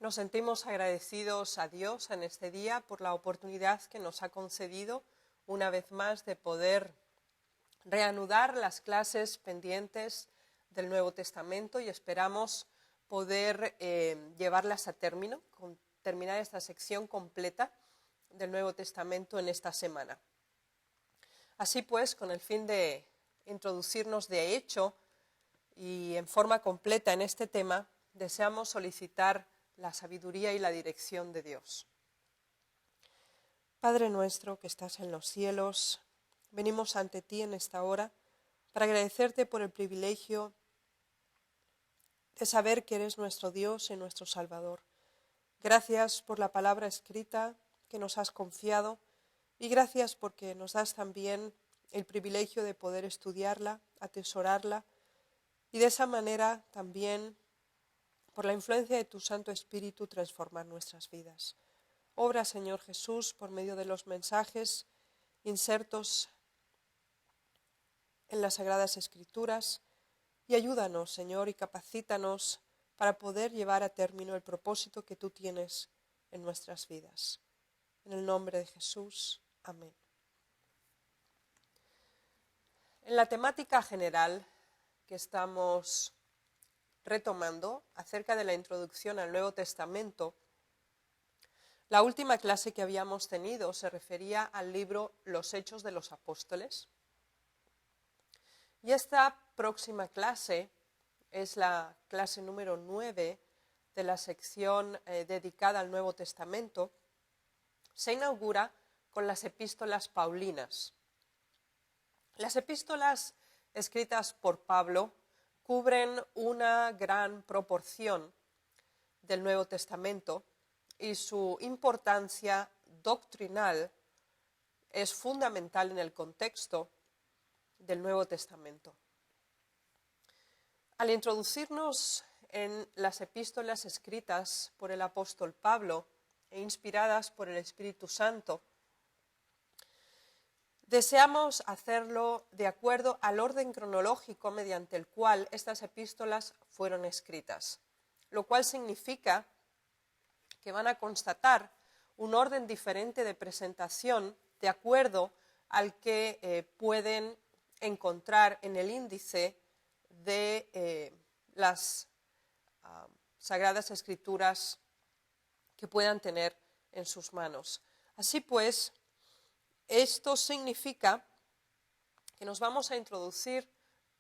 Nos sentimos agradecidos a Dios en este día por la oportunidad que nos ha concedido una vez más de poder reanudar las clases pendientes del Nuevo Testamento y esperamos poder llevarlas a término, terminar esta sección completa del Nuevo Testamento en esta semana. Así pues, con el fin de introducirnos de hecho y en forma completa en este tema, deseamos solicitar la sabiduría y la dirección de Dios. Padre nuestro que estás en los cielos, venimos ante ti en esta hora para agradecerte por el privilegio de saber que eres nuestro Dios y nuestro Salvador. Gracias por la palabra escrita que nos has confiado y gracias porque nos das también el privilegio de poder estudiarla, atesorarla y de esa manera también, por la influencia de tu Santo Espíritu, transformar nuestras vidas. Obra, Señor Jesús, por medio de los mensajes insertos en las Sagradas Escrituras y ayúdanos, Señor, y capacítanos para poder llevar a término el propósito que tú tienes en nuestras vidas. En el nombre de Jesús. Amén. En la temática general que estamos retomando acerca de la introducción al Nuevo Testamento, la última clase que habíamos tenido se refería al libro Los Hechos de los Apóstoles. Y esta próxima clase es la clase número 9 de la sección dedicada al Nuevo Testamento. Se inaugura con las epístolas paulinas. Las epístolas escritas por Pablo cubren una gran proporción del Nuevo Testamento y su importancia doctrinal es fundamental en el contexto del Nuevo Testamento. Al introducirnos en las epístolas escritas por el apóstol Pablo e inspiradas por el Espíritu Santo, deseamos hacerlo de acuerdo al orden cronológico mediante el cual estas epístolas fueron escritas, lo cual significa que van a constatar un orden diferente de presentación de acuerdo al que pueden encontrar en el índice de las Sagradas Escrituras que puedan tener en sus manos. Así pues, esto significa que nos vamos a introducir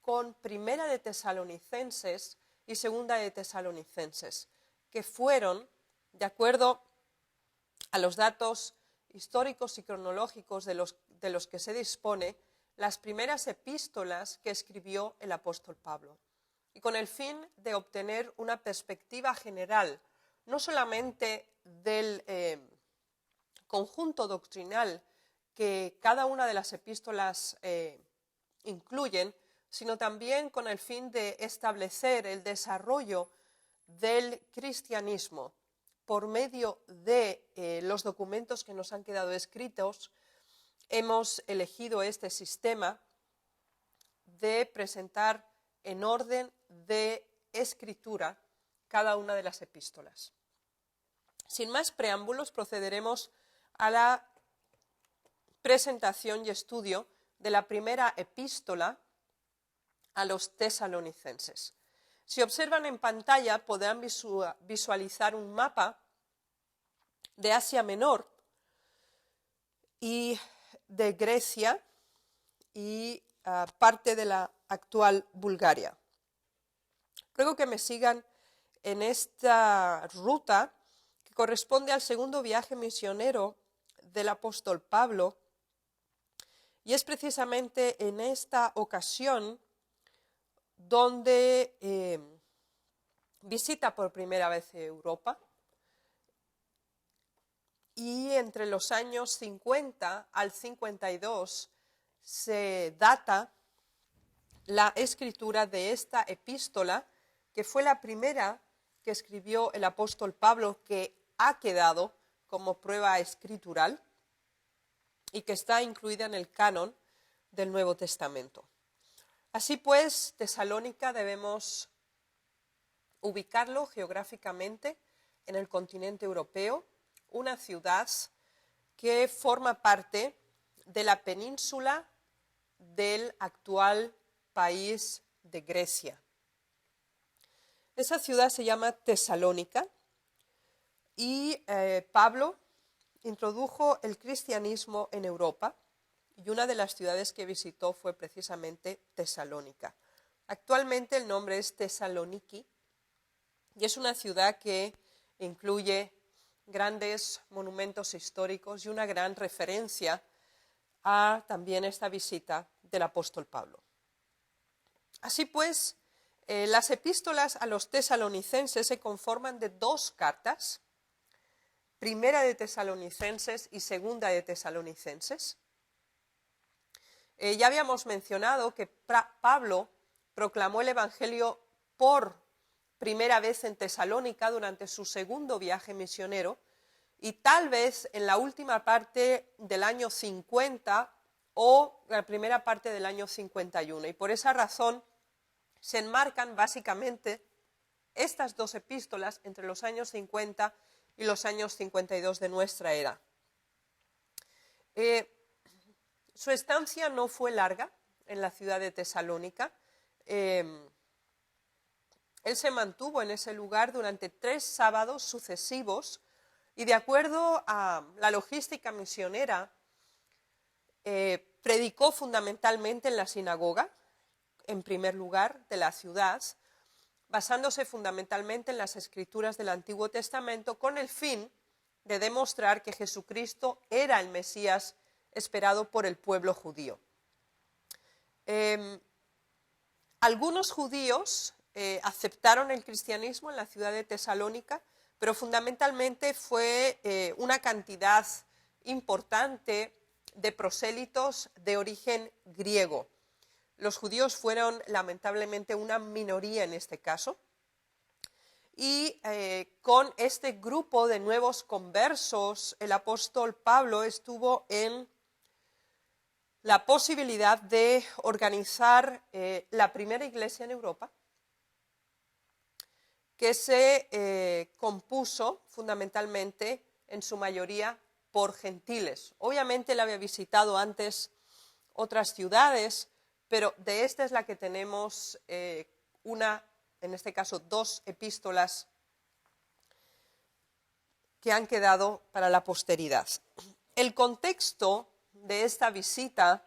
con Primera de Tesalonicenses y Segunda de Tesalonicenses, que fueron, de acuerdo a los datos históricos y cronológicos de los que se dispone, las primeras epístolas que escribió el apóstol Pablo. Y con el fin de obtener una perspectiva general, no solamente del conjunto doctrinal que cada una de las epístolas incluyen, sino también con el fin de establecer el desarrollo del cristianismo por medio de los documentos que nos han quedado escritos. Hemos elegido este sistema de presentar en orden de escritura cada una de las epístolas. Sin más preámbulos, procederemos a la presentación y estudio de la primera epístola a los tesalonicenses. Si observan en pantalla podrán visualizar un mapa de Asia Menor y de Grecia y parte de la actual Bulgaria. Ruego que me sigan en esta ruta que corresponde al segundo viaje misionero del apóstol Pablo. Y es precisamente en esta ocasión donde visita por primera vez Europa y entre los años 50 al 52 se data la escritura de esta epístola, que fue la primera que escribió el apóstol Pablo, que ha quedado como prueba escritural y que está incluida en el canon del Nuevo Testamento. Así pues, Tesalónica debemos ubicarlo geográficamente en el continente europeo, una ciudad que forma parte de la península del actual país de Grecia. Esa ciudad se llama Tesalónica y Pablo introdujo el cristianismo en Europa y una de las ciudades que visitó fue precisamente Tesalónica. Actualmente el nombre es Tesaloniki y es una ciudad que incluye grandes monumentos históricos y una gran referencia a también esta visita del apóstol Pablo. Así pues, las epístolas a los tesalonicenses se conforman de dos cartas, primera de Tesalonicenses y segunda de Tesalonicenses. Ya habíamos mencionado que Pablo proclamó el Evangelio por primera vez en Tesalónica durante su segundo viaje misionero y tal vez en la última parte del año 50 o la primera parte del año 51. Y por esa razón se enmarcan básicamente estas dos epístolas entre los años 50 y los años 52 de nuestra era. Su estancia no fue larga en la ciudad de Tesalónica. Él se mantuvo en ese lugar durante 3 sábados sucesivos y de acuerdo a la logística misionera, predicó fundamentalmente en la sinagoga, en primer lugar, de la ciudad, basándose fundamentalmente en las escrituras del Antiguo Testamento con el fin de demostrar que Jesucristo era el Mesías esperado por el pueblo judío. Algunos judíos aceptaron el cristianismo en la ciudad de Tesalónica, pero fundamentalmente fue una cantidad importante de prosélitos de origen griego. Los judíos fueron lamentablemente una minoría en este caso. Y con este grupo de nuevos conversos, el apóstol Pablo estuvo en la posibilidad de organizar la primera iglesia en Europa, que se compuso fundamentalmente en su mayoría por gentiles. Obviamente él había visitado antes otras ciudades, pero de esta es la que tenemos en este caso 2 epístolas que han quedado para la posteridad. El contexto de esta visita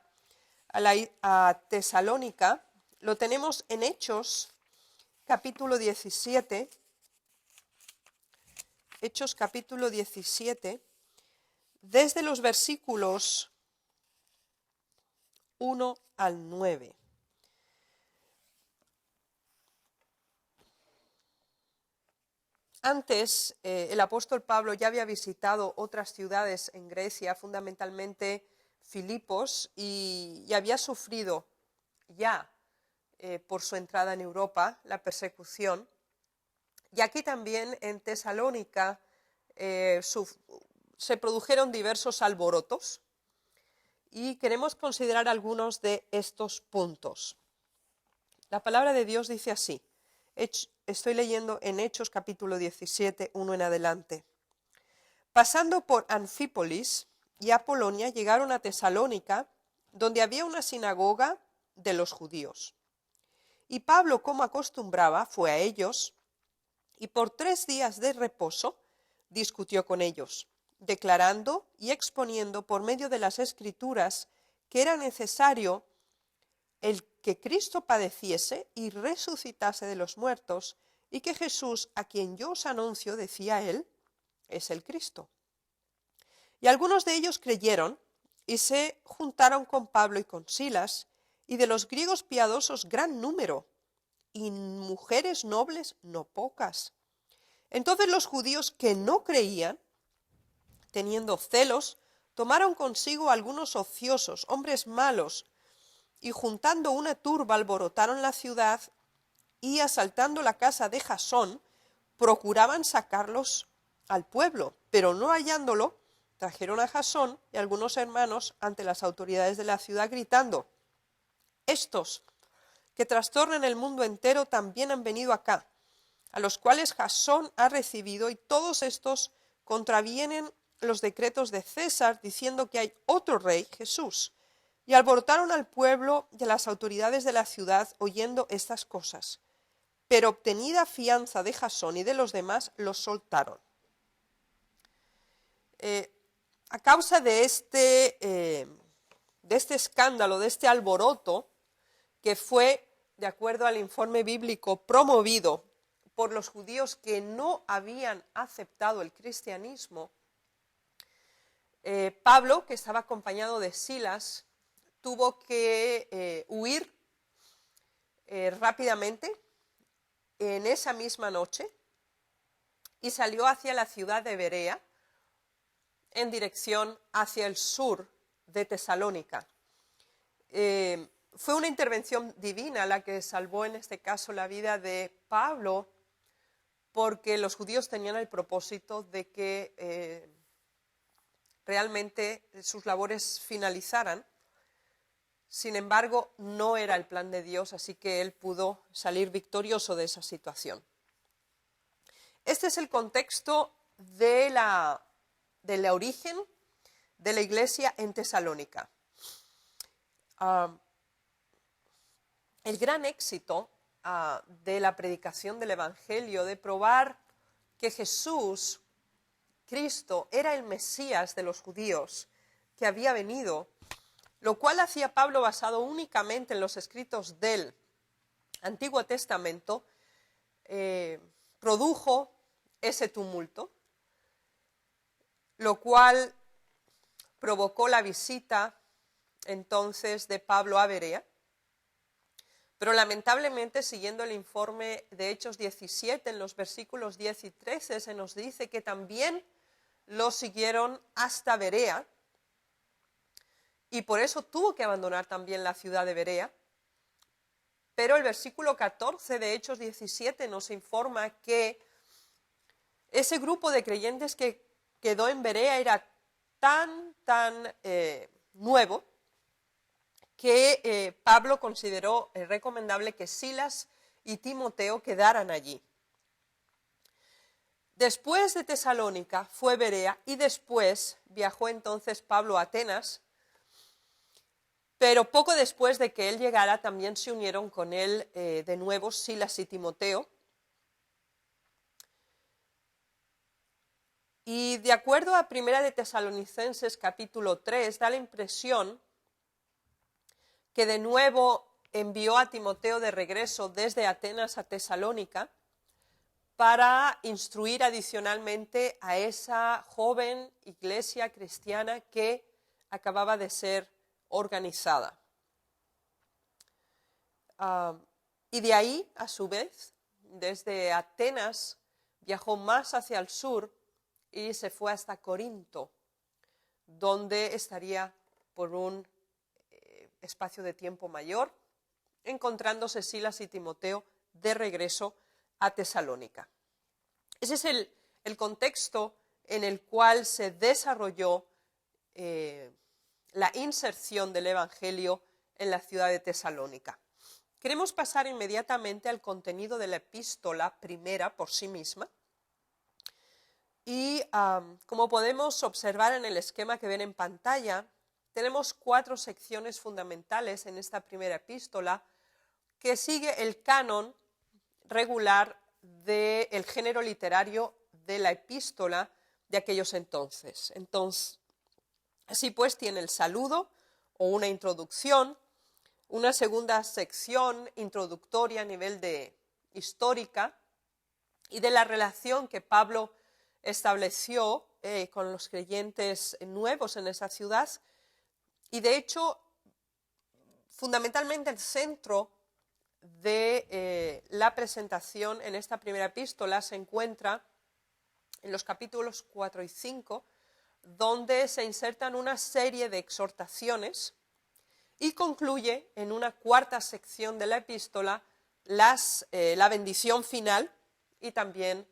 a Tesalónica lo tenemos en Hechos, capítulo 17, Hechos capítulo 17, desde los versículos 1 al 9. Antes, el apóstol Pablo ya había visitado otras ciudades en Grecia, fundamentalmente Filipos, y había sufrido ya por su entrada en Europa la persecución. Y aquí también en Tesalónica se produjeron diversos alborotos y queremos considerar algunos de estos puntos. La palabra de Dios dice así. Estoy leyendo en Hechos capítulo 17, 1 en adelante. Pasando por Anfípolis y Apolonia llegaron a Tesalónica, donde había una sinagoga de los judíos. Y Pablo, como acostumbraba, fue a ellos y por 3 días de reposo discutió con ellos, declarando y exponiendo por medio de las Escrituras que era necesario el que Cristo padeciese y resucitase de los muertos, y que Jesús, a quien yo os anuncio, decía él, es el Cristo. Y algunos de ellos creyeron y se juntaron con Pablo y con Silas, y de los griegos piadosos gran número, y mujeres nobles no pocas. Entonces los judíos que no creían, teniendo celos, tomaron consigo algunos ociosos, hombres malos, y juntando una turba alborotaron la ciudad y asaltando la casa de Jasón, procuraban sacarlos al pueblo, pero no hallándolo, trajeron a Jasón y algunos hermanos ante las autoridades de la ciudad gritando, estos que trastornan el mundo entero también han venido acá, a los cuales Jasón ha recibido, y todos estos contravienen los decretos de César, diciendo que hay otro rey, Jesús. Y alborotaron al pueblo y a las autoridades de la ciudad oyendo estas cosas. Pero obtenida fianza de Jasón y de los demás, los soltaron. A causa de este escándalo, de este alboroto, que fue, de acuerdo al informe bíblico, promovido por los judíos que no habían aceptado el cristianismo, Pablo, que estaba acompañado de Silas, tuvo que huir rápidamente en esa misma noche y salió hacia la ciudad de Berea en dirección hacia el sur de Tesalónica. Fue una intervención divina la que salvó en este caso la vida de Pablo, porque los judíos tenían el propósito de que realmente sus labores finalizaran. Sin embargo, no era el plan de Dios, así que él pudo salir victorioso de esa situación. Este es el contexto del origen de la iglesia en Tesalónica. El gran éxito de la predicación del Evangelio, de probar que Jesús, Cristo, era el Mesías de los judíos que había venido, lo cual hacía Pablo basado únicamente en los escritos del Antiguo Testamento, produjo ese tumulto, lo cual provocó la visita entonces de Pablo a Berea. Pero lamentablemente, siguiendo el informe de Hechos 17, en los versículos 10 y 13, se nos dice que también lo siguieron hasta Berea, y por eso tuvo que abandonar también la ciudad de Berea. Pero el versículo 14 de Hechos 17 nos informa que ese grupo de creyentes que quedó en Berea era tan nuevo, que Pablo consideró recomendable que Silas y Timoteo quedaran allí. Después de Tesalónica fue Berea y después viajó entonces Pablo a Atenas, pero poco después de que él llegara también se unieron con él de nuevo Silas y Timoteo. Y de acuerdo a Primera de Tesalonicenses capítulo 3, da la impresión que de nuevo envió a Timoteo de regreso desde Atenas a Tesalónica para instruir adicionalmente a esa joven iglesia cristiana que acababa de ser organizada. Y de ahí, a su vez, desde Atenas, viajó más hacia el sur y se fue hasta Corinto, donde estaría por un espacio de tiempo mayor, encontrándose Silas y Timoteo de regreso a Tesalónica. Ese es el contexto en el cual se desarrolló la inserción del Evangelio en la ciudad de Tesalónica. Queremos pasar inmediatamente al contenido de la epístola primera por sí misma. Y como podemos observar en el esquema que ven en pantalla, tenemos 4 secciones fundamentales en esta primera epístola que sigue el canon regular del género literario de la epístola de aquellos entonces. Así pues, tiene el saludo o una introducción, una segunda sección introductoria a nivel de histórica y de la relación que Pablo estableció con los creyentes nuevos en esa ciudad. Y de hecho, fundamentalmente el centro de la presentación en esta primera epístola se encuentra en los capítulos 4 y 5, donde se insertan una serie de exhortaciones y concluye en una cuarta sección de la epístola la bendición final y también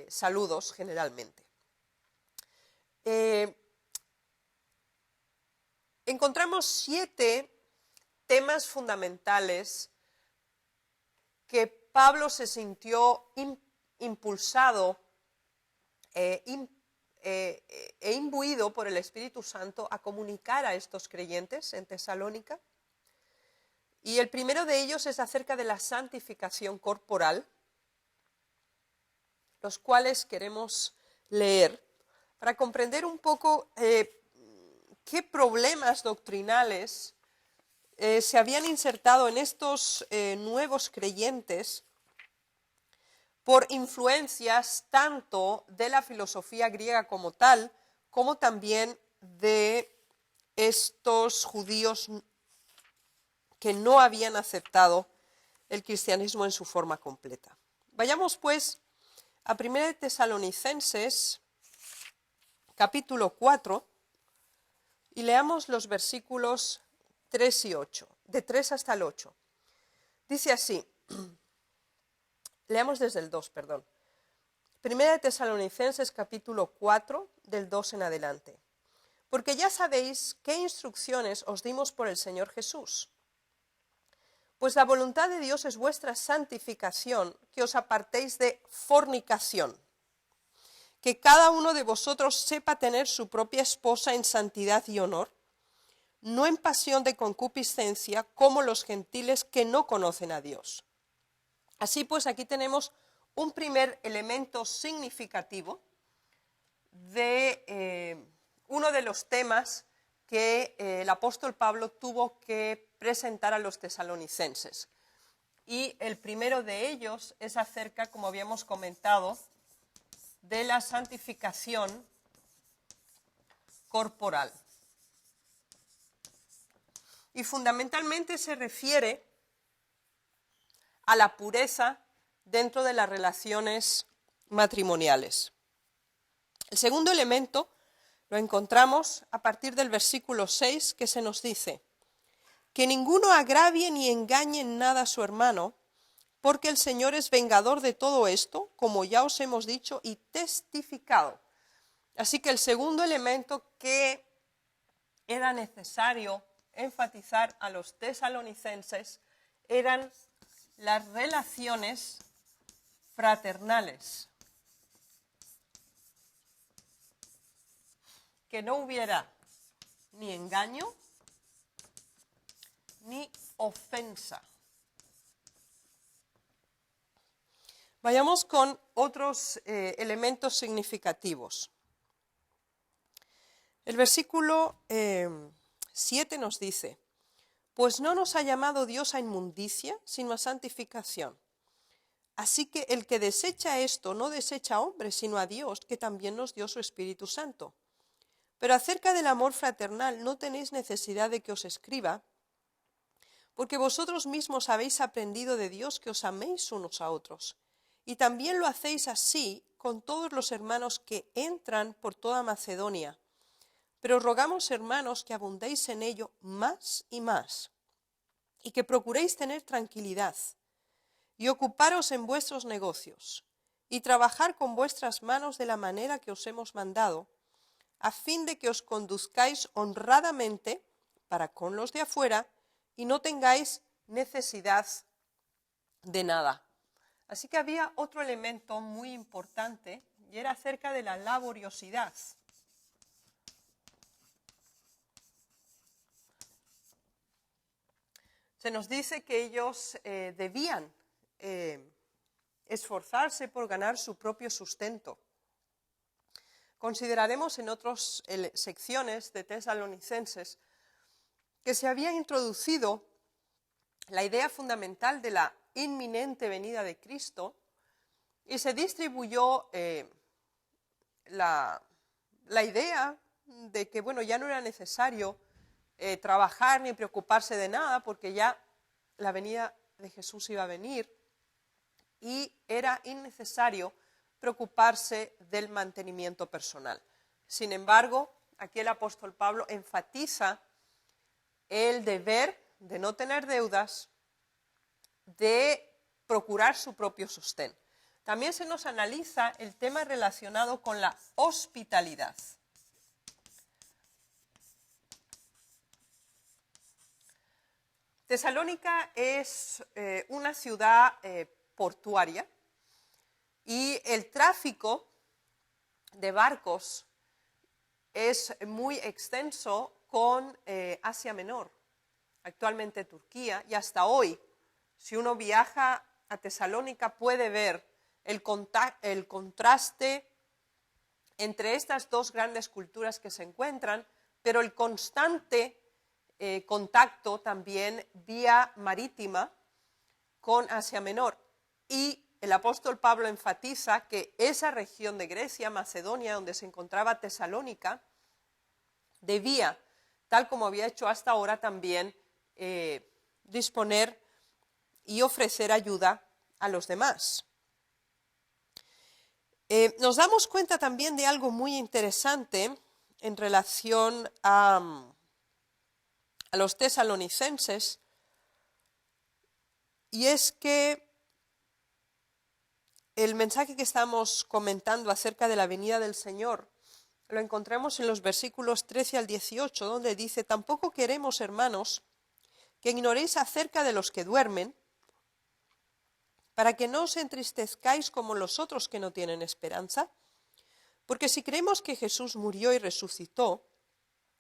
saludos generalmente. Encontramos 7 temas fundamentales que Pablo se sintió impulsado e imbuido por el Espíritu Santo a comunicar a estos creyentes en Tesalónica. Y el primero de ellos es acerca de la santificación corporal, los cuales queremos leer para comprender un poco qué problemas doctrinales se habían insertado en estos nuevos creyentes por influencias tanto de la filosofía griega como tal, como también de estos judíos que no habían aceptado el cristianismo en su forma completa. Vayamos pues a 1 Tesalonicenses, capítulo 4, y leamos los versículos 3 y 8, de 3 hasta el 8. Dice así, leamos desde el 2, perdón. 1 Tesalonicenses, capítulo 4, del 2 en adelante. Porque ya sabéis qué instrucciones os dimos por el Señor Jesús. Pues la voluntad de Dios es vuestra santificación, que os apartéis de fornicación. Que cada uno de vosotros sepa tener su propia esposa en santidad y honor, no en pasión de concupiscencia, como los gentiles que no conocen a Dios. Así pues, aquí tenemos un primer elemento significativo de uno de los temas que el apóstol Pablo tuvo que presentar a los tesalonicenses. Y el primero de ellos es acerca, como habíamos comentado, de la santificación corporal. Y fundamentalmente se refiere a la pureza dentro de las relaciones matrimoniales. El segundo elemento lo encontramos a partir del versículo 6, que se nos dice: que ninguno agravie ni engañe en nada a su hermano, porque el Señor es vengador de todo esto, como ya os hemos dicho y testificado. Así que el segundo elemento que era necesario enfatizar a los tesalonicenses eran las relaciones fraternales. Que no hubiera ni engaño ni ofensa. Vayamos con otros elementos significativos. El versículo 7 nos dice: pues no nos ha llamado Dios a inmundicia, sino a santificación. Así que el que desecha esto no desecha a hombres, sino a Dios, que también nos dio su Espíritu Santo. Pero acerca del amor fraternal no tenéis necesidad de que os escriba, porque vosotros mismos habéis aprendido de Dios que os améis unos a otros. Y también lo hacéis así con todos los hermanos que entran por toda Macedonia. Pero rogamos, hermanos, que abundéis en ello más y más, y que procuréis tener tranquilidad, y ocuparos en vuestros negocios, y trabajar con vuestras manos de la manera que os hemos mandado, a fin de que os conduzcáis honradamente para con los de afuera, y no tengáis necesidad de nada. Así que había otro elemento muy importante, y era acerca de la laboriosidad. Se nos dice que ellos debían esforzarse por ganar su propio sustento. Consideraremos en otras secciones de Tesalonicenses que se había introducido la idea fundamental de la inminente venida de Cristo y se distribuyó la idea de que ya no era necesario trabajar ni preocuparse de nada, porque ya la venida de Jesús iba a venir y era innecesario preocuparse del mantenimiento personal. Sin embargo, aquí el apóstol Pablo enfatiza el deber de no tener deudas, de procurar su propio sostén. También se nos analiza el tema relacionado con la hospitalidad. Tesalónica es una ciudad portuaria y el tráfico de barcos es muy extenso con Asia Menor, actualmente Turquía, y hasta hoy, si uno viaja a Tesalónica, puede ver el contraste entre estas dos grandes culturas que se encuentran, pero el constante contacto también vía marítima con Asia Menor. Y el apóstol Pablo enfatiza que esa región de Grecia, Macedonia, donde se encontraba Tesalónica, debía, tal como había hecho hasta ahora, también disponer y ofrecer ayuda a los demás. Nos damos cuenta también de algo muy interesante en relación a los tesalonicenses, y es que el mensaje que estamos comentando acerca de la venida del Señor lo encontramos en los versículos 13 al 18, donde dice: tampoco queremos, hermanos, que ignoréis acerca de los que duermen, para que no os entristezcáis como los otros que no tienen esperanza, porque si creemos que Jesús murió y resucitó,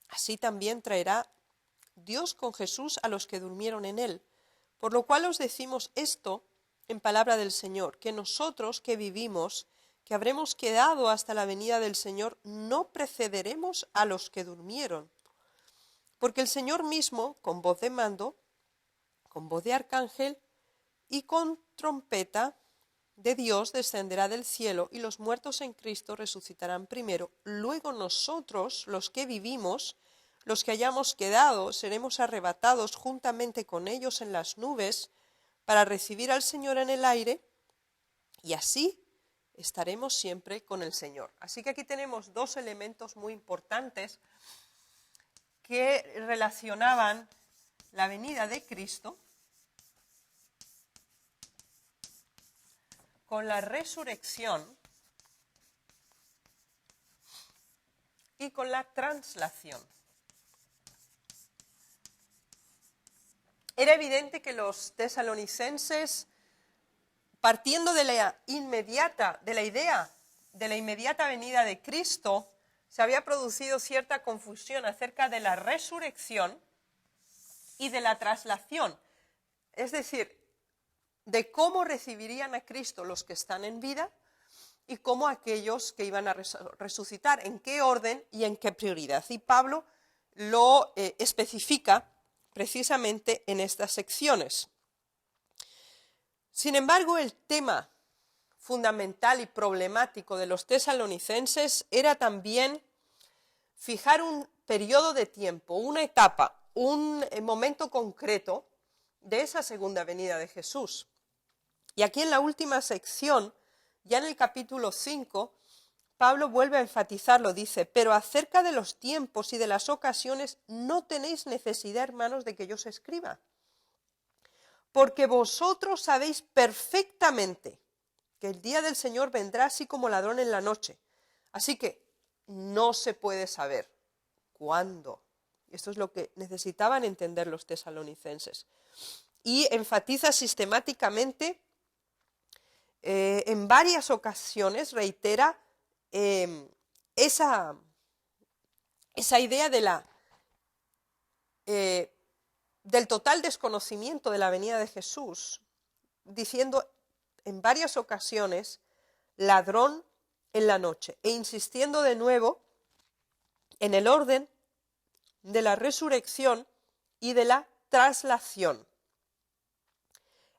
así también traerá Dios con Jesús a los que durmieron en él. Por lo cual os decimos esto en palabra del Señor, que nosotros que vivimos, que habremos quedado hasta la venida del Señor, no precederemos a los que durmieron. Porque el Señor mismo, con voz de mando, con voz de arcángel y con trompeta de Dios, descenderá del cielo, y los muertos en Cristo resucitarán primero. Luego nosotros, los que vivimos, los que hayamos quedado, seremos arrebatados juntamente con ellos en las nubes para recibir al Señor en el aire, y así estaremos siempre con el Señor. Así que aquí tenemos dos elementos muy importantes que relacionaban la venida de Cristo con la resurrección y con la translación. Era evidente que los tesalonicenses, partiendo de la idea de la inmediata venida de Cristo, se había producido cierta confusión acerca de la resurrección y de la traslación. Es decir, de cómo recibirían a Cristo los que están en vida y cómo aquellos que iban a resucitar, en qué orden y en qué prioridad. Y Pablo lo especifica precisamente en estas secciones. Sin embargo, el tema fundamental y problemático de los tesalonicenses era también fijar un periodo de tiempo, una etapa, un momento concreto de esa segunda venida de Jesús. Y aquí en la última sección, ya en el capítulo 5, Pablo vuelve a enfatizarlo, dice: pero acerca de los tiempos y de las ocasiones no tenéis necesidad, hermanos, de que yo os escriba, porque vosotros sabéis perfectamente que el día del Señor vendrá así como ladrón en la noche. Así que no se puede saber cuándo. Esto es lo que necesitaban entender los tesalonicenses. Y enfatiza sistemáticamente, en varias ocasiones, reitera esa idea de del total desconocimiento de la venida de Jesús, diciendo en varias ocasiones ladrón en la noche, e insistiendo de nuevo en el orden de la resurrección y de la traslación,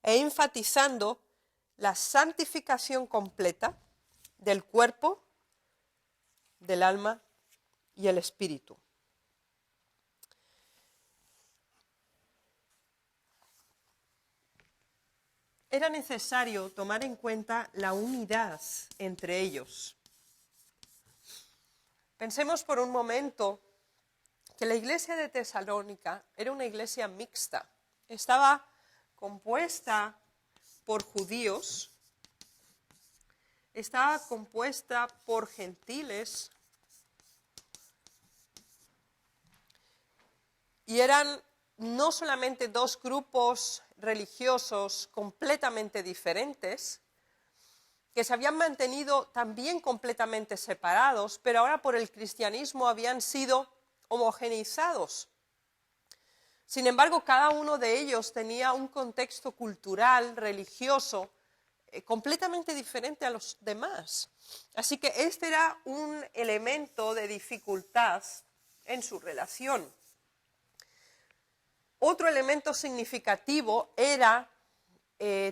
e enfatizando la santificación completa del cuerpo, del alma y el espíritu. Era necesario tomar en cuenta la unidad entre ellos. Pensemos por un momento que la iglesia de Tesalónica era una iglesia mixta. Estaba compuesta por judíos, estaba compuesta por gentiles, y eran no solamente dos grupos religiosos completamente diferentes, que se habían mantenido también completamente separados, pero ahora por el cristianismo habían sido homogeneizados. Sin embargo, cada uno de ellos tenía un contexto cultural, religioso, completamente diferente a los demás. Así que este era un elemento de dificultad en su relación. Otro elemento significativo era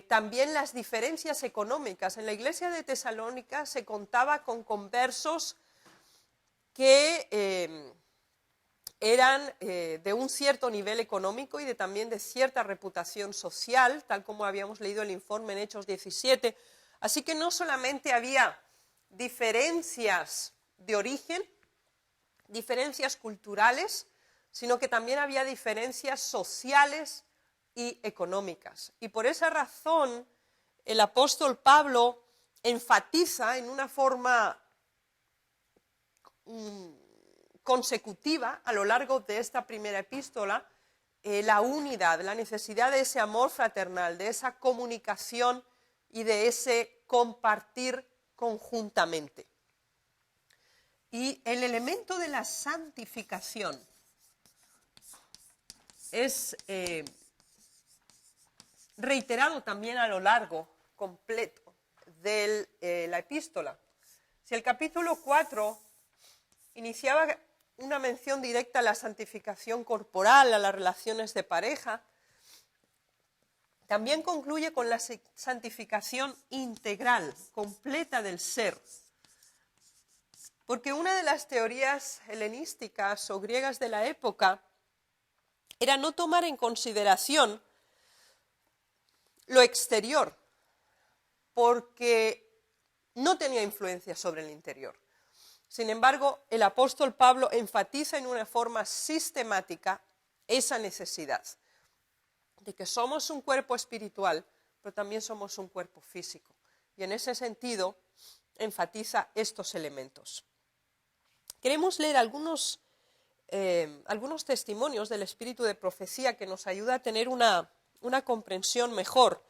también las diferencias económicas. En la iglesia de Tesalónica se contaba con conversos que eran de un cierto nivel económico y también de cierta reputación social, tal como habíamos leído el informe en Hechos 17. Así que no solamente había diferencias de origen, diferencias culturales, sino que también había diferencias sociales y económicas. Y por esa razón el apóstol Pablo enfatiza en una forma consecutiva a lo largo de esta primera epístola la unidad, la necesidad de ese amor fraternal, de esa comunicación y de ese compartir conjuntamente. Y el elemento de la santificación es reiterado también a lo largo completo de la epístola. Si el capítulo 4 iniciaba una mención directa a la santificación corporal, a las relaciones de pareja, también concluye con la santificación integral, completa del ser. Porque una de las teorías helenísticas o griegas de la época era no tomar en consideración lo exterior, porque no tenía influencia sobre el interior. Sin embargo, el apóstol Pablo enfatiza en una forma sistemática esa necesidad de que somos un cuerpo espiritual, pero también somos un cuerpo físico. Y en ese sentido, enfatiza estos elementos. Queremos leer algunos testimonios del espíritu de profecía que nos ayuda a tener una comprensión mejor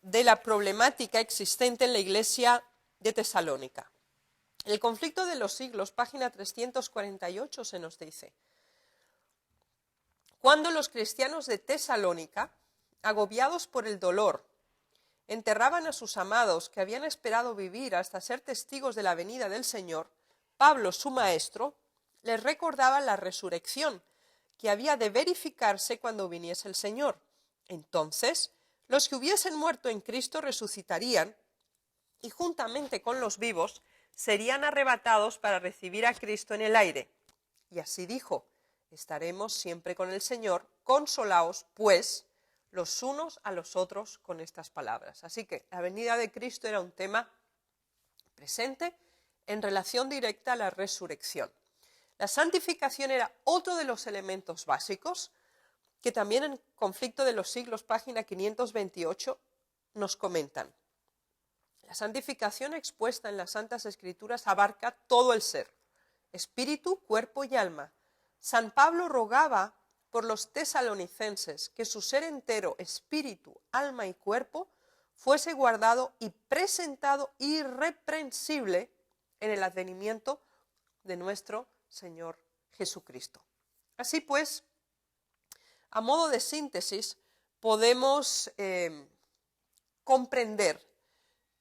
de la problemática existente en la iglesia de Tesalónica. El conflicto de los siglos, página 348, se nos dice: cuando los cristianos de Tesalónica, agobiados por el dolor, enterraban a sus amados que habían esperado vivir hasta ser testigos de la venida del Señor, Pablo, su maestro, les recordaba la resurrección, que había de verificarse cuando viniese el Señor. Entonces, los que hubiesen muerto en Cristo resucitarían y juntamente con los vivos serían arrebatados para recibir a Cristo en el aire. Y así dijo: estaremos siempre con el Señor, consolaos pues los unos a los otros con estas palabras. Así que la venida de Cristo era un tema presente en relación directa a la resurrección. La santificación era otro de los elementos básicos que también en Conflicto de los Siglos, página 528, nos comentan. La santificación expuesta en las Santas Escrituras abarca todo el ser, espíritu, cuerpo y alma. San Pablo rogaba por los tesalonicenses que su ser entero, espíritu, alma y cuerpo, fuese guardado y presentado irreprensible en el advenimiento de nuestro Señor Jesucristo. Así pues, a modo de síntesis, podemos comprender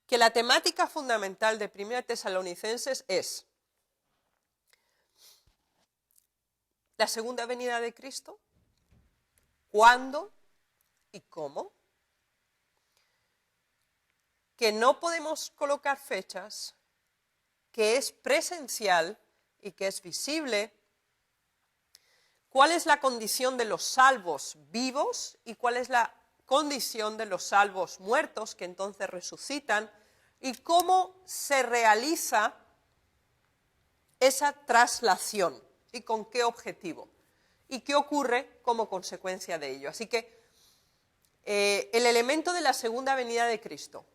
que la temática fundamental de 1 Tesalonicenses es la segunda venida de Cristo, cuándo y cómo, que no podemos colocar fechas, que es presencial y que es visible, cuál es la condición de los salvos vivos y cuál es la condición de los salvos muertos que entonces resucitan y cómo se realiza esa traslación y con qué objetivo y qué ocurre como consecuencia de ello. Así que el elemento de la segunda venida de Cristo,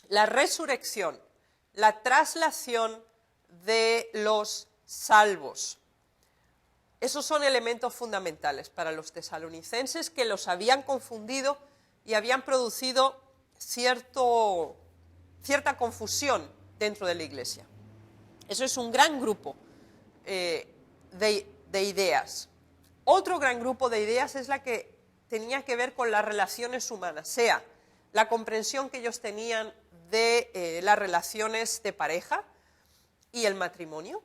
la resurrección, la traslación de los salvos, Esos son elementos fundamentales para los tesalonicenses que los habían confundido y habían producido cierta confusión dentro de la iglesia. Eso es un gran grupo de ideas. Otro gran grupo de ideas es la que tenía que ver con las relaciones humanas, sea la comprensión que ellos tenían de las relaciones de pareja y el matrimonio,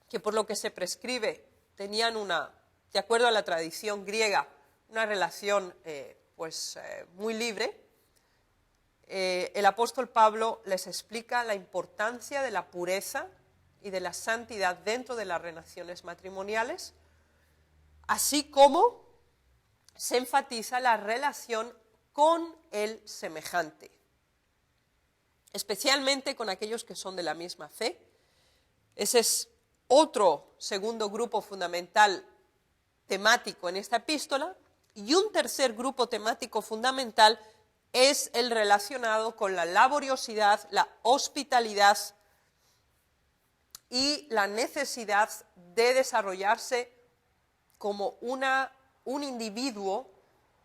que por lo que se prescribe tenían de acuerdo a la tradición griega, una relación muy libre. El apóstol Pablo les explica la importancia de la pureza y de la santidad dentro de las relaciones matrimoniales, así como se enfatiza la relación con el semejante, especialmente con aquellos que son de la misma fe. Ese es otro segundo grupo fundamental temático en esta epístola, y un tercer grupo temático fundamental es el relacionado con la laboriosidad, la hospitalidad y la necesidad de desarrollarse como un individuo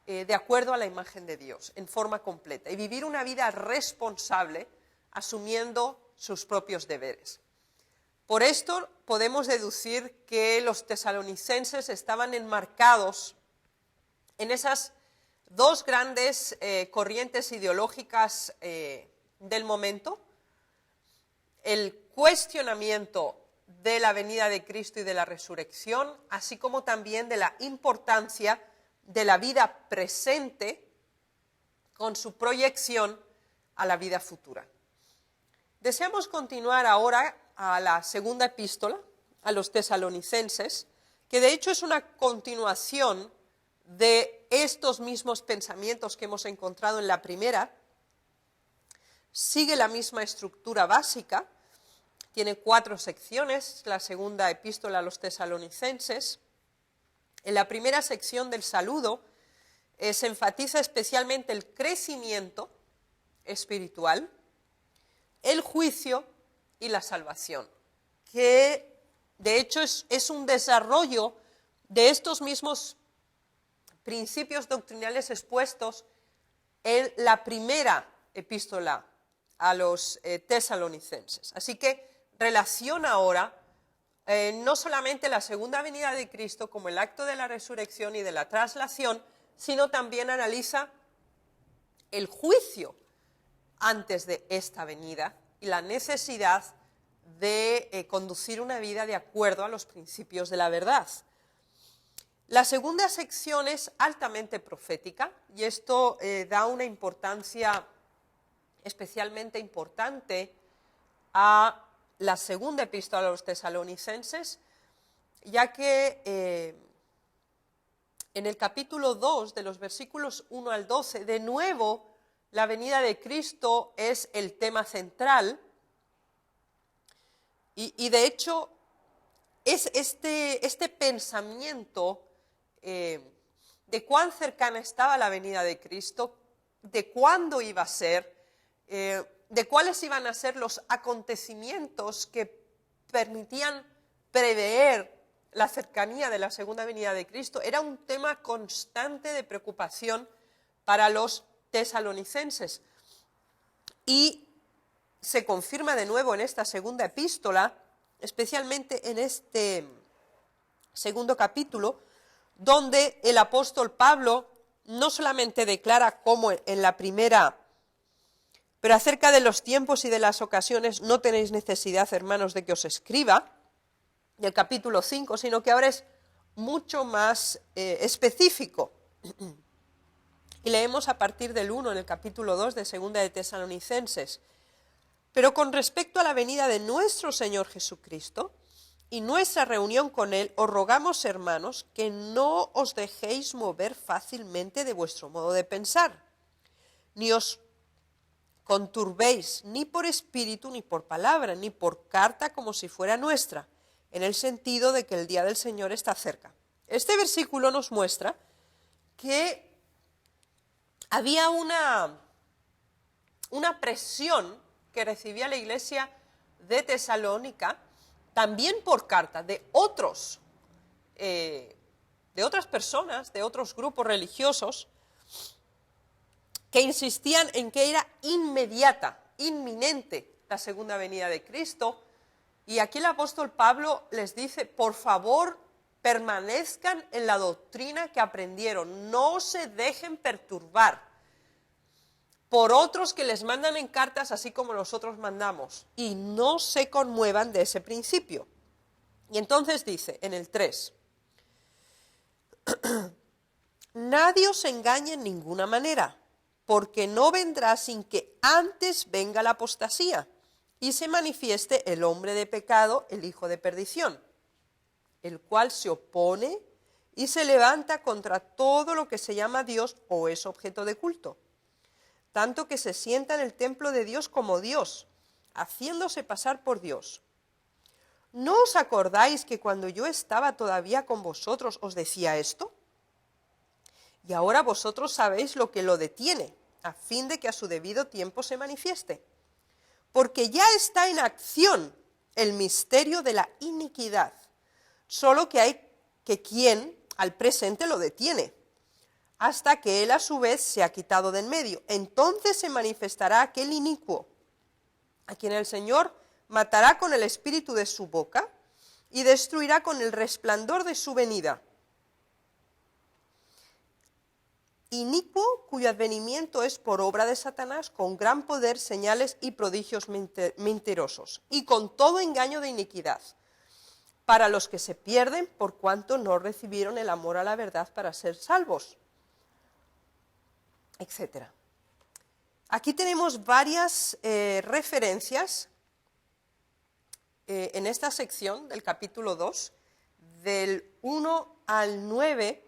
de acuerdo a la imagen de Dios, en forma completa, y vivir una vida responsable, asumiendo sus propios deberes. Por esto podemos deducir que los tesalonicenses estaban enmarcados en esas dos grandes corrientes ideológicas del momento: el cuestionamiento de la venida de Cristo y de la resurrección, así como también de la importancia de la vida presente con su proyección a la vida futura. Deseamos continuar ahora a la segunda epístola a los tesalonicenses, que de hecho es una continuación de estos mismos pensamientos que hemos encontrado en la primera. Sigue la misma estructura básica, tiene 4 secciones, la segunda epístola a los tesalonicenses. En la primera sección del saludo se enfatiza especialmente el crecimiento espiritual, el juicio y la salvación, que de hecho es un desarrollo de estos mismos principios doctrinales expuestos en la primera epístola a los tesalonicenses. Así que relaciona ahora no solamente la segunda venida de Cristo como el acto de la resurrección y de la traslación, sino también analiza el juicio antes de esta venida y la necesidad de conducir una vida de acuerdo a los principios de la verdad. La segunda sección es altamente profética, y esto da una importancia especialmente importante a la segunda epístola a los tesalonicenses, ya que en el capítulo 2, de los versículos 1 al 12, de nuevo la venida de Cristo es el tema central, y de hecho es este pensamiento de cuán cercana estaba la venida de Cristo, de cuándo iba a ser, de cuáles iban a ser los acontecimientos que permitían prever la cercanía de la segunda venida de Cristo. Era un tema constante de preocupación para los tesalonicenses, y se confirma de nuevo en esta segunda epístola, especialmente en este segundo capítulo, donde el apóstol Pablo no solamente declara como en la primera: pero acerca de los tiempos y de las ocasiones no tenéis necesidad, hermanos, de que os escriba, del capítulo 5, sino que ahora es mucho más específico. Y leemos a partir del 1 en el capítulo 2 de Segunda de Tesalonicenses: pero con respecto a la venida de nuestro Señor Jesucristo y nuestra reunión con Él, os rogamos, hermanos, que no os dejéis mover fácilmente de vuestro modo de pensar, ni os conturbéis ni por espíritu, ni por palabra, ni por carta como si fuera nuestra, en el sentido de que el día del Señor está cerca. Este versículo nos muestra que había una presión que recibía la iglesia de Tesalónica, también por carta, de otros de otras personas, de otros grupos religiosos, que insistían en que era inmediata, inminente la segunda venida de Cristo. Y aquí el apóstol Pablo les dice, por favor, permanezcan en la doctrina que aprendieron, no se dejen perturbar por otros que les mandan en cartas así como nosotros mandamos, y no se conmuevan de ese principio. Y entonces dice, en el 3, nadie os engañe en ninguna manera, porque no vendrá sin que antes venga la apostasía, y se manifieste el hombre de pecado, el hijo de perdición, el cual se opone y se levanta contra todo lo que se llama Dios o es objeto de culto, tanto que se sienta en el templo de Dios como Dios, haciéndose pasar por Dios. ¿No os acordáis que cuando yo estaba todavía con vosotros os decía esto? Y ahora vosotros sabéis lo que lo detiene, a fin de que a su debido tiempo se manifieste. Porque ya está en acción el misterio de la iniquidad, solo que hay que quien al presente lo detiene, hasta que él a su vez se ha quitado de en medio. Entonces se manifestará aquel inicuo, a quien el Señor matará con el espíritu de su boca y destruirá con el resplandor de su venida. Inicuo, cuyo advenimiento es por obra de Satanás, con gran poder, señales y prodigios mentirosos, y con todo engaño de iniquidad, para los que se pierden por cuanto no recibieron el amor a la verdad para ser salvos, etc. Aquí tenemos varias referencias en esta sección del capítulo 2, del 1 al 9,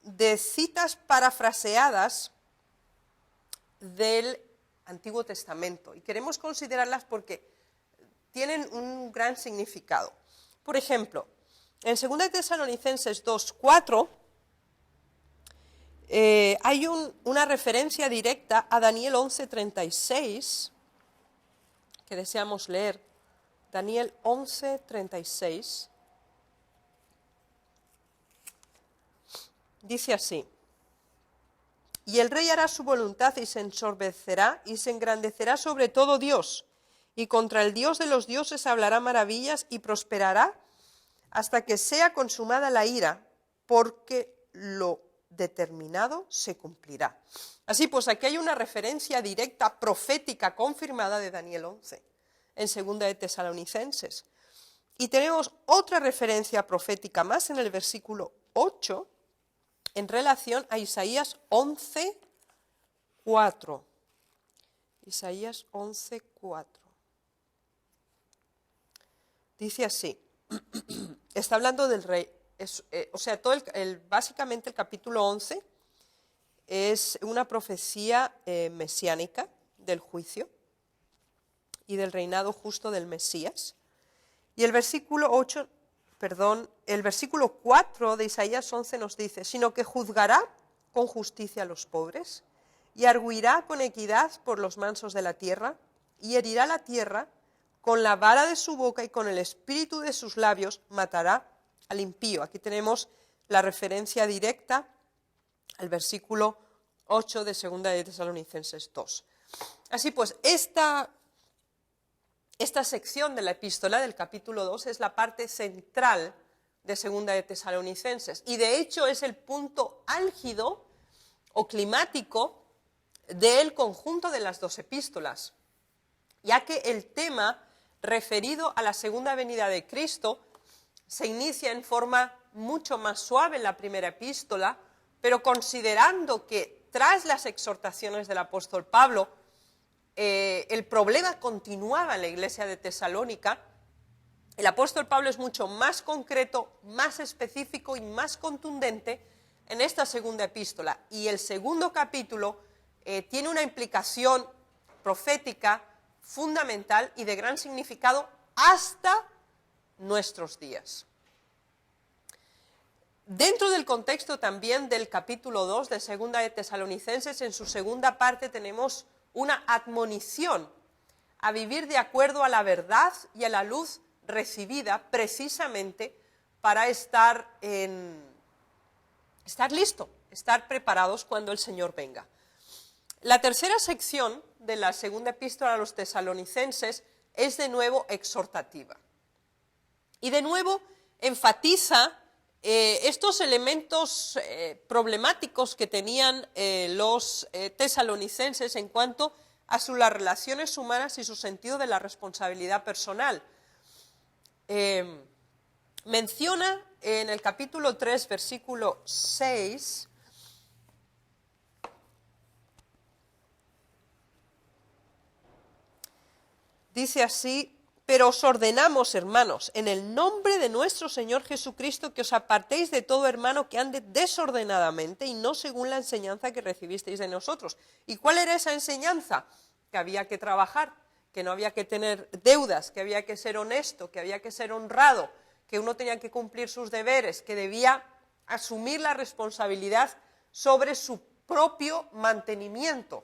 de citas parafraseadas del Antiguo Testamento. Y queremos considerarlas porque tienen un gran significado. Por ejemplo, en 2 Tesalonicenses 2:4 hay una referencia directa a Daniel 11:36 que deseamos leer. Daniel 11:36 dice así: y el rey hará su voluntad y se ensorbecerá y se engrandecerá sobre todo Dios, y contra el Dios de los dioses hablará maravillas y prosperará hasta que sea consumada la ira, porque lo determinado se cumplirá. Así pues, aquí hay una referencia directa, profética, confirmada de Daniel 11, en 2 Tesalonicenses. Y tenemos otra referencia profética más en el versículo 8, en relación a Isaías 11:4. Isaías 11:4. Dice así, está hablando del rey, básicamente el capítulo 11 es una profecía mesiánica del juicio y del reinado justo del Mesías. Y el versículo 4 de Isaías 11 nos dice, sino que juzgará con justicia a los pobres, y arguirá con equidad por los mansos de la tierra, y herirá la tierra con la vara de su boca, y con el espíritu de sus labios matará al impío. Aquí tenemos la referencia directa al versículo 8 de 2 de Tesalonicenses 2. Así pues, esta sección de la epístola del capítulo 2 es la parte central de 2 de Tesalonicenses, y de hecho es el punto álgido o climático del conjunto de las dos epístolas, ya que el tema referido a la segunda venida de Cristo se inicia en forma mucho más suave en la primera epístola, pero considerando que tras las exhortaciones del apóstol Pablo, el problema continuaba en la iglesia de Tesalónica, el apóstol Pablo es mucho más concreto, más específico y más contundente en esta segunda epístola. Y el segundo capítulo tiene una implicación profética fundamental y de gran significado hasta nuestros días. Dentro del contexto también del capítulo 2 de 2 de Tesalonicenses, en su segunda parte tenemos una admonición a vivir de acuerdo a la verdad y a la luz recibida precisamente para estar listo, estar preparados cuando el Señor venga. La tercera sección de la segunda epístola a los tesalonicenses es de nuevo exhortativa. Y de nuevo enfatiza estos elementos problemáticos que tenían los tesalonicenses en cuanto a las relaciones humanas y su sentido de la responsabilidad personal. Menciona en el capítulo 3, versículo 6, dice así: pero os ordenamos, hermanos, en el nombre de nuestro Señor Jesucristo, que os apartéis de todo hermano que ande desordenadamente y no según la enseñanza que recibisteis de nosotros. ¿Y cuál era esa enseñanza? Que había que trabajar, que no había que tener deudas, que había que ser honesto, que había que ser honrado, que uno tenía que cumplir sus deberes, que debía asumir la responsabilidad sobre su propio mantenimiento.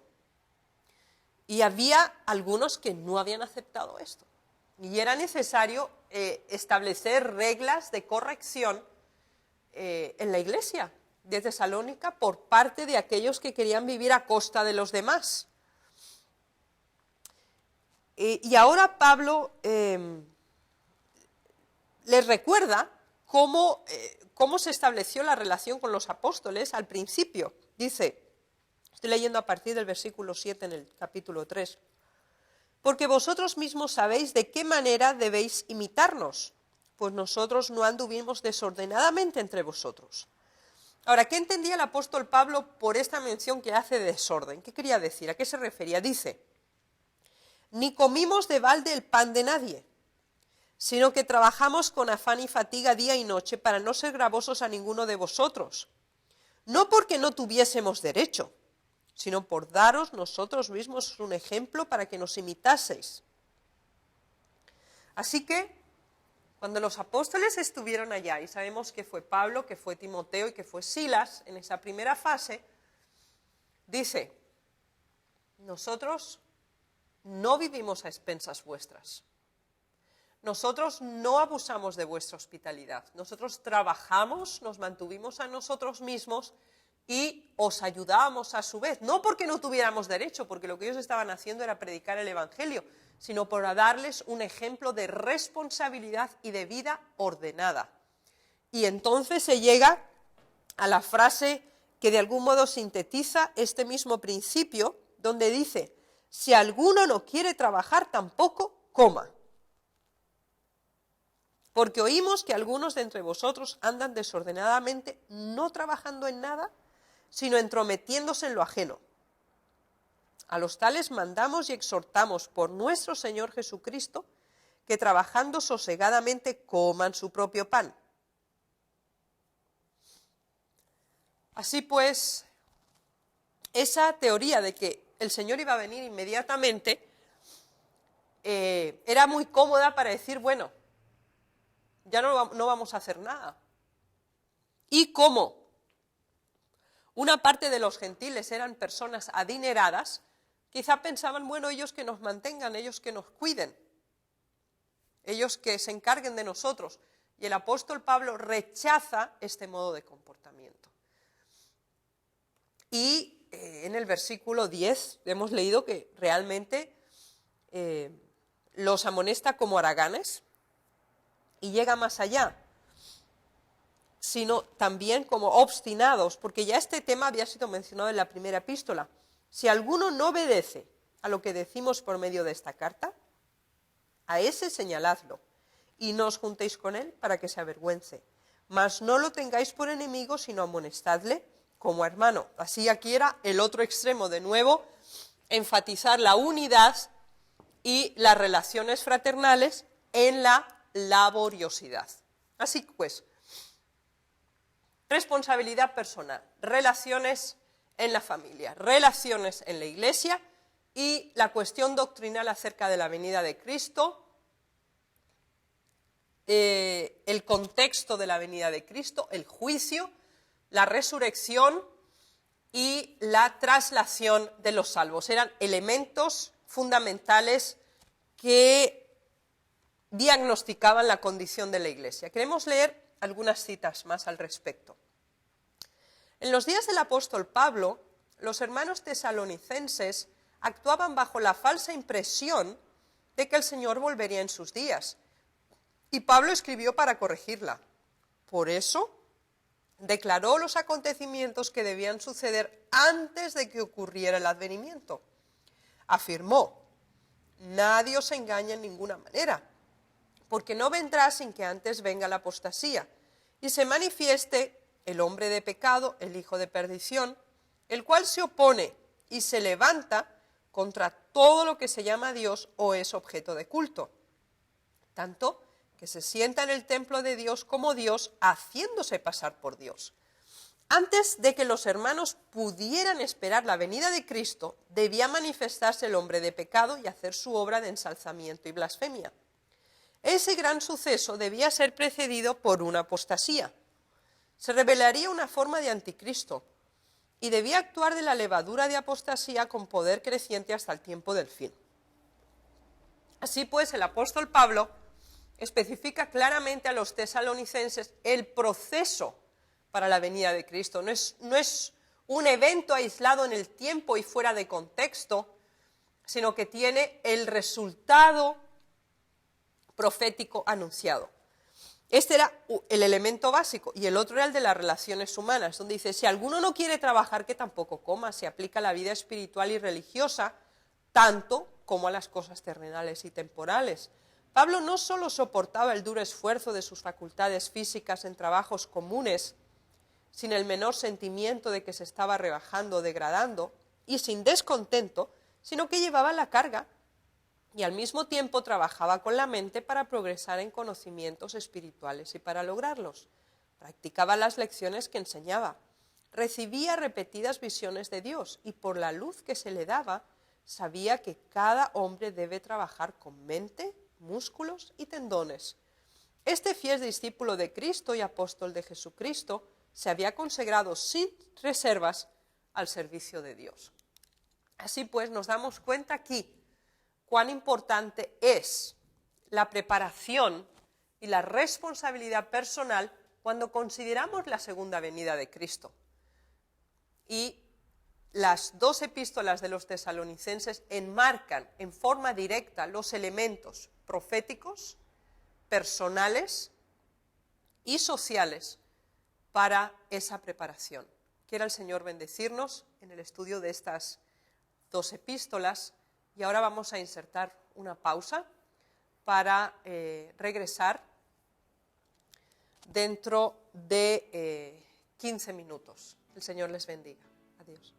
Y había algunos que no habían aceptado esto. Y era necesario establecer reglas de corrección en la iglesia de Tesalónica por parte de aquellos que querían vivir a costa de los demás. Y ahora Pablo les recuerda cómo se estableció la relación con los apóstoles al principio. Dice, estoy leyendo a partir del versículo 7 en el capítulo 3. Porque vosotros mismos sabéis de qué manera debéis imitarnos, pues nosotros no anduvimos desordenadamente entre vosotros. Ahora, ¿qué entendía el apóstol Pablo por esta mención que hace de desorden? ¿Qué quería decir? ¿A qué se refería? Dice, ni comimos de balde el pan de nadie, sino que trabajamos con afán y fatiga día y noche para no ser gravosos a ninguno de vosotros, no porque no tuviésemos derecho, sino por daros nosotros mismos un ejemplo para que nos imitaseis. Así que, cuando los apóstoles estuvieron allá, y sabemos que fue Pablo, que fue Timoteo y que fue Silas, en esa primera fase, dice, nosotros no vivimos a expensas vuestras. Nosotros no abusamos de vuestra hospitalidad. Nosotros trabajamos, nos mantuvimos a nosotros mismos y os ayudábamos a su vez, no porque no tuviéramos derecho, porque lo que ellos estaban haciendo era predicar el Evangelio, sino por darles un ejemplo de responsabilidad y de vida ordenada. Y entonces se llega a la frase que de algún modo sintetiza este mismo principio, donde dice, si alguno no quiere trabajar, tampoco coma. Porque oímos que algunos de entre vosotros andan desordenadamente, no trabajando en nada, sino entrometiéndose en lo ajeno. A los tales mandamos y exhortamos por nuestro Señor Jesucristo, que trabajando sosegadamente coman su propio pan. Así pues, esa teoría de que el Señor iba a venir inmediatamente era muy cómoda para decir, bueno, ya no vamos a hacer nada. Y como una parte de los gentiles eran personas adineradas, quizá pensaban, bueno, ellos que nos mantengan, ellos que nos cuiden, ellos que se encarguen de nosotros. Y el apóstol Pablo rechaza este modo de comportamiento. Y en el versículo 10 hemos leído que realmente los amonesta como haraganes y llega más allá, sino también como obstinados, porque ya este tema había sido mencionado en la primera epístola. Si alguno no obedece a lo que decimos por medio de esta carta, a ese señaladlo, y no os juntéis con él para que se avergüence. Mas no lo tengáis por enemigo, sino amonestadle como hermano. Así aquí era el otro extremo, de nuevo, enfatizar la unidad y las relaciones fraternales en la laboriosidad. Así pues, responsabilidad personal, relaciones en la familia, relaciones en la iglesia y la cuestión doctrinal acerca de la venida de Cristo, el contexto de la venida de Cristo, el juicio, la resurrección y la traslación de los salvos. Eran elementos fundamentales que diagnosticaban la condición de la iglesia. Queremos leer algunas citas más al respecto. En los días del apóstol Pablo, los hermanos tesalonicenses actuaban bajo la falsa impresión de que el Señor volvería en sus días, y Pablo escribió para corregirla. Por eso, declaró los acontecimientos que debían suceder antes de que ocurriera el advenimiento. Afirmó: nadie os engaña en ninguna manera, porque no vendrá sin que antes venga la apostasía, y se manifieste el hombre de pecado, el hijo de perdición, el cual se opone y se levanta contra todo lo que se llama Dios o es objeto de culto, tanto que se sienta en el templo de Dios como Dios, haciéndose pasar por Dios. Antes de que los hermanos pudieran esperar la venida de Cristo, debía manifestarse el hombre de pecado y hacer su obra de ensalzamiento y blasfemia. Ese gran suceso debía ser precedido por una apostasía. Se revelaría una forma de anticristo y debía actuar de la levadura de apostasía con poder creciente hasta el tiempo del fin. Así pues, el apóstol Pablo especifica claramente a los tesalonicenses el proceso para la venida de Cristo. No es un evento aislado en el tiempo y fuera de contexto, sino que tiene el resultado profético anunciado. Este era el elemento básico, y el otro era el de las relaciones humanas, donde dice: si alguno no quiere trabajar, que tampoco coma. Se aplica a la vida espiritual y religiosa, tanto como a las cosas terrenales y temporales. Pablo no solo soportaba el duro esfuerzo de sus facultades físicas en trabajos comunes, sin el menor sentimiento de que se estaba rebajando o degradando, y sin descontento, sino que llevaba la carga y al mismo tiempo trabajaba con la mente para progresar en conocimientos espirituales y para lograrlos. Practicaba las lecciones que enseñaba, recibía repetidas visiones de Dios y por la luz que se le daba sabía que cada hombre debe trabajar con mente, músculos y tendones. Este fiel discípulo de Cristo y apóstol de Jesucristo se había consagrado sin reservas al servicio de Dios. Así pues, nos damos cuenta aquí cuán importante es la preparación y la responsabilidad personal cuando consideramos la segunda venida de Cristo. Y las dos epístolas de los tesalonicenses enmarcan en forma directa los elementos proféticos, personales y sociales para esa preparación. Quiera el Señor bendecirnos en el estudio de estas dos epístolas. Y ahora vamos a insertar una pausa para regresar dentro de 15 minutos. El Señor les bendiga. Adiós.